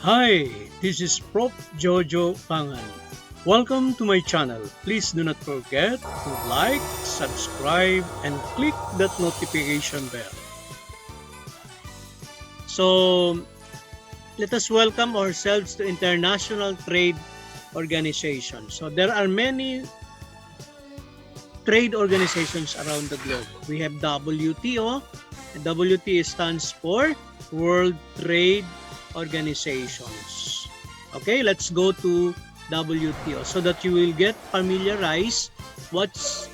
Hi, this is Prof. Jojo Pangan. Welcome to my channel. Please do not forget to like, subscribe, and click that notification bell. So, let us welcome ourselves to international trade organizations. So, there are many trade organizations around the globe. We have WTO. WTO stands for World Trade Organizations. Okay, let's go to WTO so that you will get familiarized what's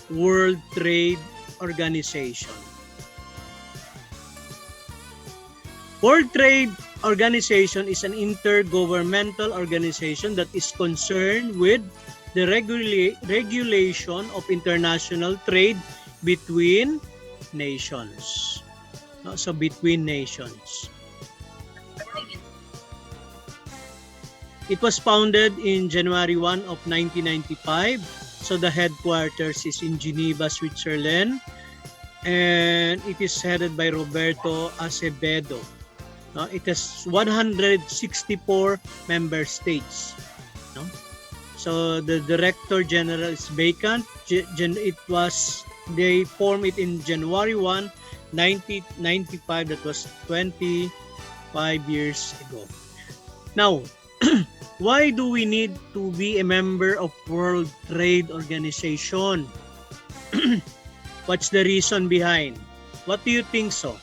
World Trade Organization. World Trade Organization is an intergovernmental organization that is concerned with the regulation of international trade between nations. So between nations. It was founded in January 1 of 1995. So the headquarters is in Geneva, Switzerland. And it is headed by Roberto Acevedo. It has 164 member states. So the Director General is vacant. They formed it in January 1, 1995. That was 25 years ago. Now, why do we need to be a member of World Trade Organization? What's the reason behind? What do you think so?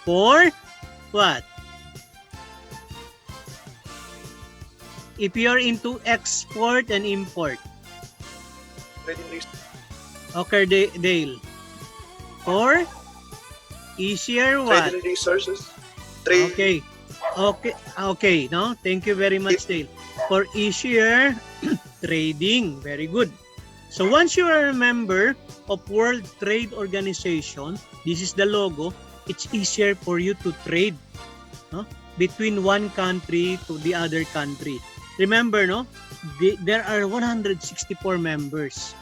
For what? If you're into export and import. Okay, Dale. For easier what? Trading resources. Trade. Okay. No, thank you very much, Dale. For easier trading. Very good. So once you are a member of World Trade Organization, this is the logo. It's easier for you to trade, between one country to the other country. Remember, there are 164 members.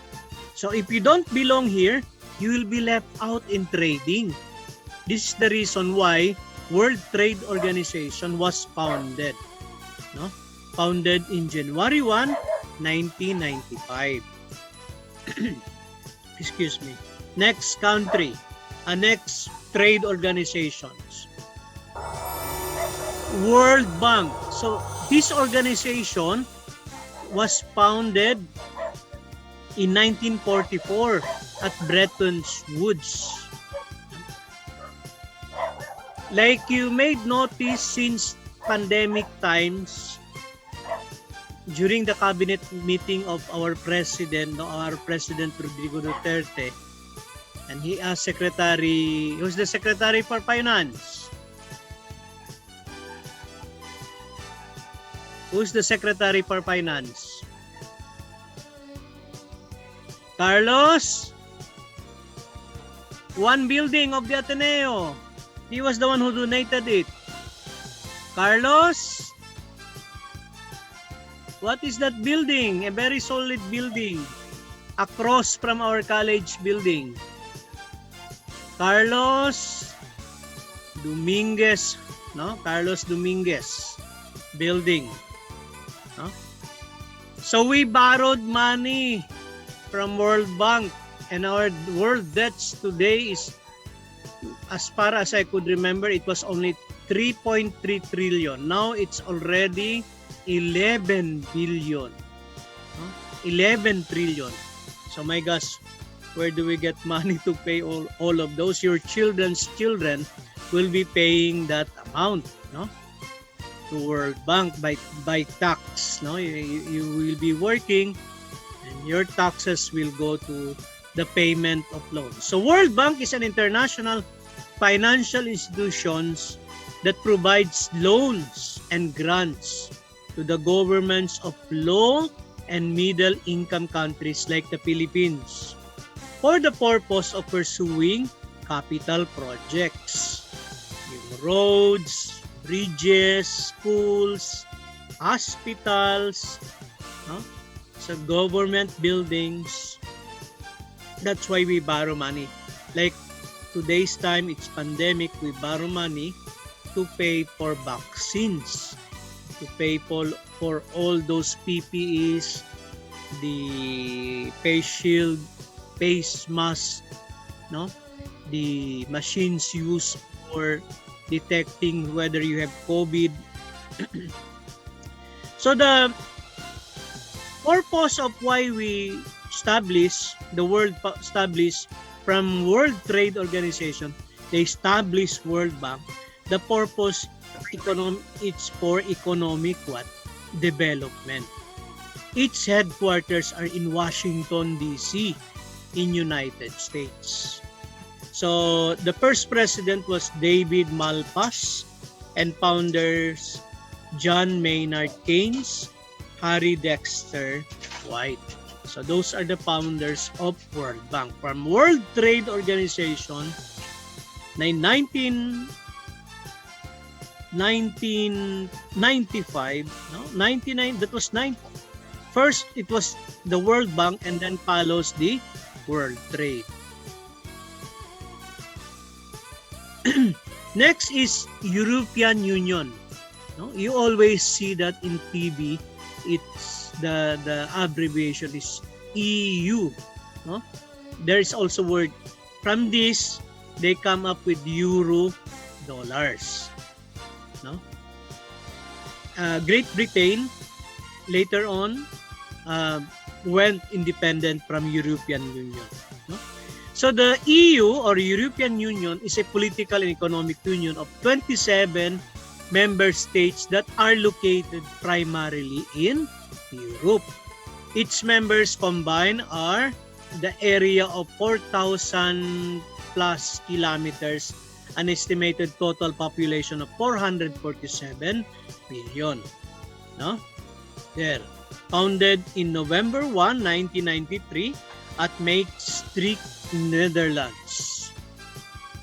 So if you don't belong here, you will be left out in trading. This is the reason why World Trade Organization was founded. Founded in January 1, 1995. Excuse me. Next country. Next trade organizations. World Bank. So this organization was founded in 1944 at Bretton Woods. Like you may notice since pandemic times, during the cabinet meeting of our President Rodrigo Duterte, and he asked who's the Secretary for Finance? Who's the Secretary for Finance? Carlos? One building of the Ateneo. He was the one who donated it. Carlos? What is that building? A very solid building. Across from our college building. Carlos Dominguez. Carlos Dominguez building. So we borrowed money from World Bank, and our world debts today is, as far as I could remember, it was only 3.3 trillion. Now it's already 11 billion. 11 trillion. So my gosh, where do we get money to pay all of those? Your children's children will be paying that amount, to World Bank by tax. You will be working, and your taxes will go to the payment of loans. So World Bank is an international financial institution that provides loans and grants to the governments of low and middle income countries like the Philippines for the purpose of pursuing capital projects. Roads, bridges, schools, hospitals, sa government buildings. That's why we borrow money. Like today's time, it's pandemic, we borrow money to pay for vaccines, to pay for all those PPEs, the face shield, face mask, no? The machines used for detecting whether you have COVID. So the purpose of why we establish the world established from World Trade Organization, they established World Bank. The purpose it's for economic what? Development. Its headquarters are in Washington DC in United States. So the first president was David Malpass and founders John Maynard Keynes, Harry Dexter White. So those are the founders of World Bank. From World Trade Organization, 1995, no? 99, that was 9. First, it was the World Bank and then follows the World Trade. Next is European Union. No? You always see that in TV. It's the abbreviation is EU. No? There is also word. From this, they come up with euro, dollars. No? Great Britain later on went independent from European Union. No? So the EU or European Union is a political and economic union of 27 member states that are located primarily in Europe. Its members combined are the area of 4,000 plus kilometers, an estimated total population of 447 million. No? There. Founded in November 1, 1993 at Maastricht, Netherlands.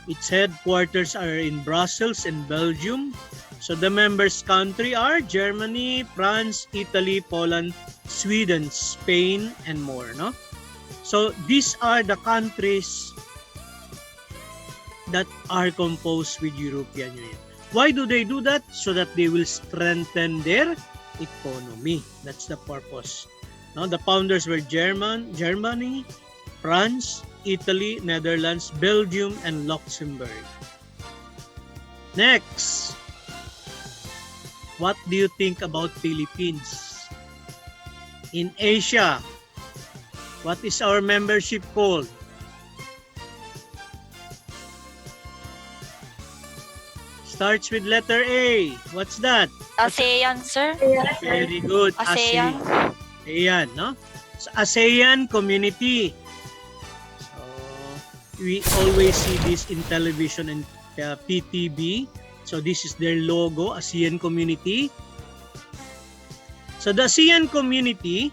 Its headquarters are in Brussels and Belgium. So the members country are Germany, France, Italy, Poland, Sweden, Spain, and more. No? So these are the countries that are composed with European Union. Why do they do that? So that they will strengthen their economy. That's the purpose. No? The founders were Germany, France, Italy, Netherlands, Belgium, and Luxembourg. Next, what do you think about Philippines? In Asia, what is our membership called? Starts with letter A. What's that? ASEAN, sir. Very good. ASEAN. ASEAN, no? So, ASEAN community. So, we always see this in television and PTV. So, this is their logo, ASEAN community. So, the ASEAN community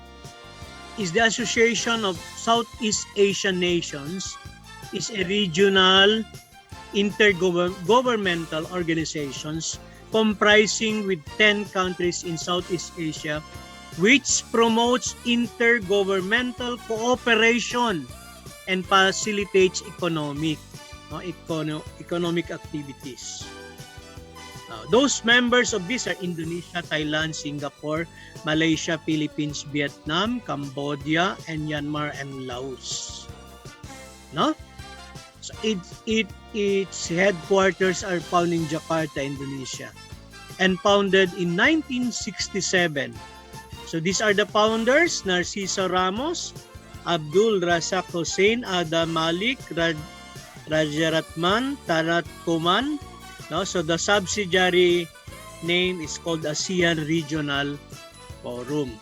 is the Association of Southeast Asian Nations. Is a regional intergovernmental organizations comprising with 10 countries in Southeast Asia, which promotes intergovernmental cooperation and facilitates economic activities. Those members of this are Indonesia, Thailand, Singapore, Malaysia, Philippines, Vietnam, Cambodia, and Myanmar and Laos. No? So its headquarters are found in Jakarta, Indonesia, and founded in 1967. So these are the founders: Narciso Ramos, Abdul Razak Hussein, Adam Malik, Rajaratman, Tarat Kuman. No? So the subsidiary name is called ASEAN Regional Forum.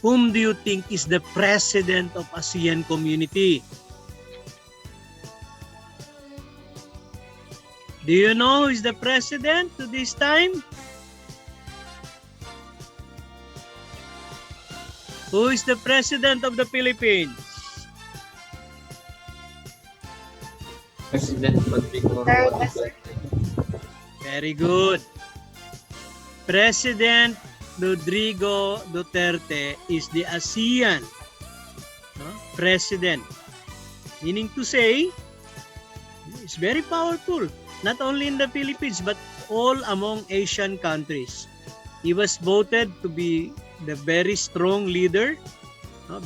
Whom do you think is the president of ASEAN community? Do you know who is the president to this time? Who is the president of the Philippines? President Rodrigo. Very good. President Rodrigo Duterte is the ASEAN president. Meaning to say, is very powerful, not only in the Philippines but all among Asian countries. He was voted to be the very strong leader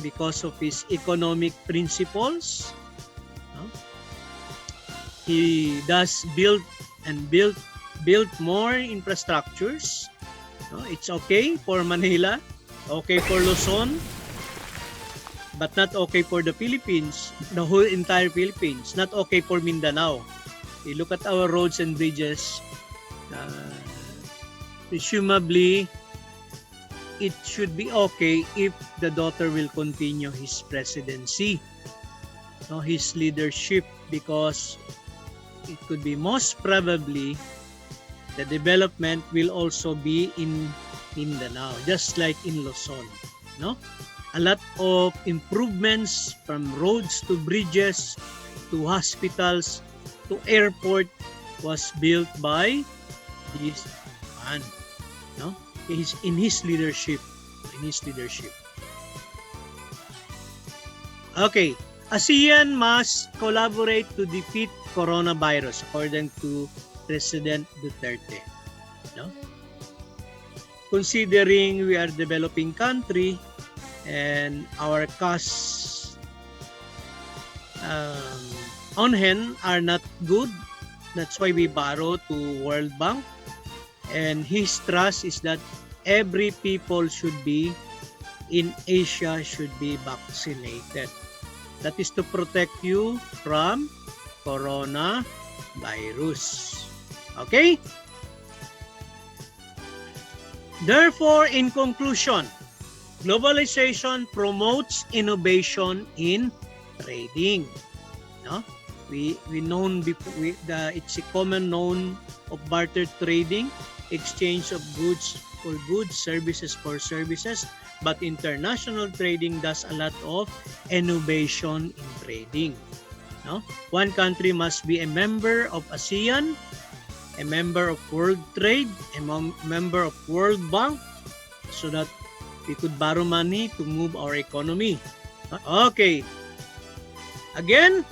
because of his economic principles. He does build more infrastructures. It's okay for Manila, okay for Luzon, but not okay for the Philippines, the whole entire Philippines, not okay for Mindanao. You look at our roads and bridges, presumably it should be okay if the daughter will continue his presidency, his leadership, because it could be most probably the development will also be in Mindanao, just like in Luzon. A lot of improvements from roads to bridges to hospitals to airport was built by this man. In his leadership. Okay, ASEAN must collaborate to defeat coronavirus according to President Duterte. Considering we are a developing country and our cash on hand are not good, that's why we borrow to World Bank. And his trust is that every people should be in Asia should be vaccinated. That is to protect you from coronavirus. Okay? Therefore, in conclusion, globalization promotes innovation in trading. We known before it's a common known of barter trading, exchange of goods for goods, services for services, but international trading does a lot of innovation in trading. One country must be a member of ASEAN, a member of World Trade, a member of World Bank, so that we could borrow money to move our economy. Okay. Again,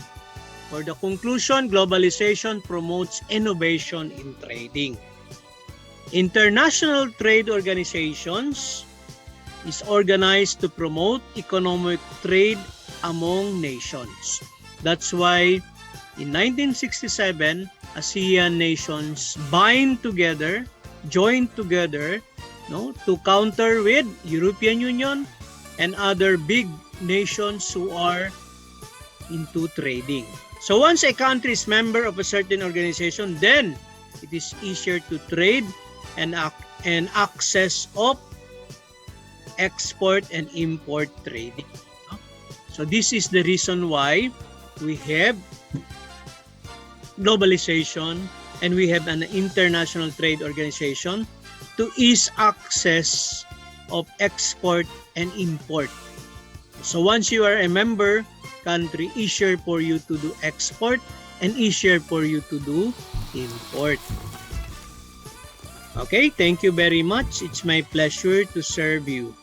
for the conclusion, globalization promotes innovation in trading. International trade organizations is organized to promote economic trade among nations. That's why in 1967, ASEAN nations joined together to counter with European Union and other big nations who are into trading. So once a country is member of a certain organization, then it is easier to trade and access of export and import trading. So this is the reason why we have globalization and we have an international trade organization to ease access of export and import. So once you are a member country, easier for you to do export and easier for you to do import. Okay, thank you very much. It's my pleasure to serve you.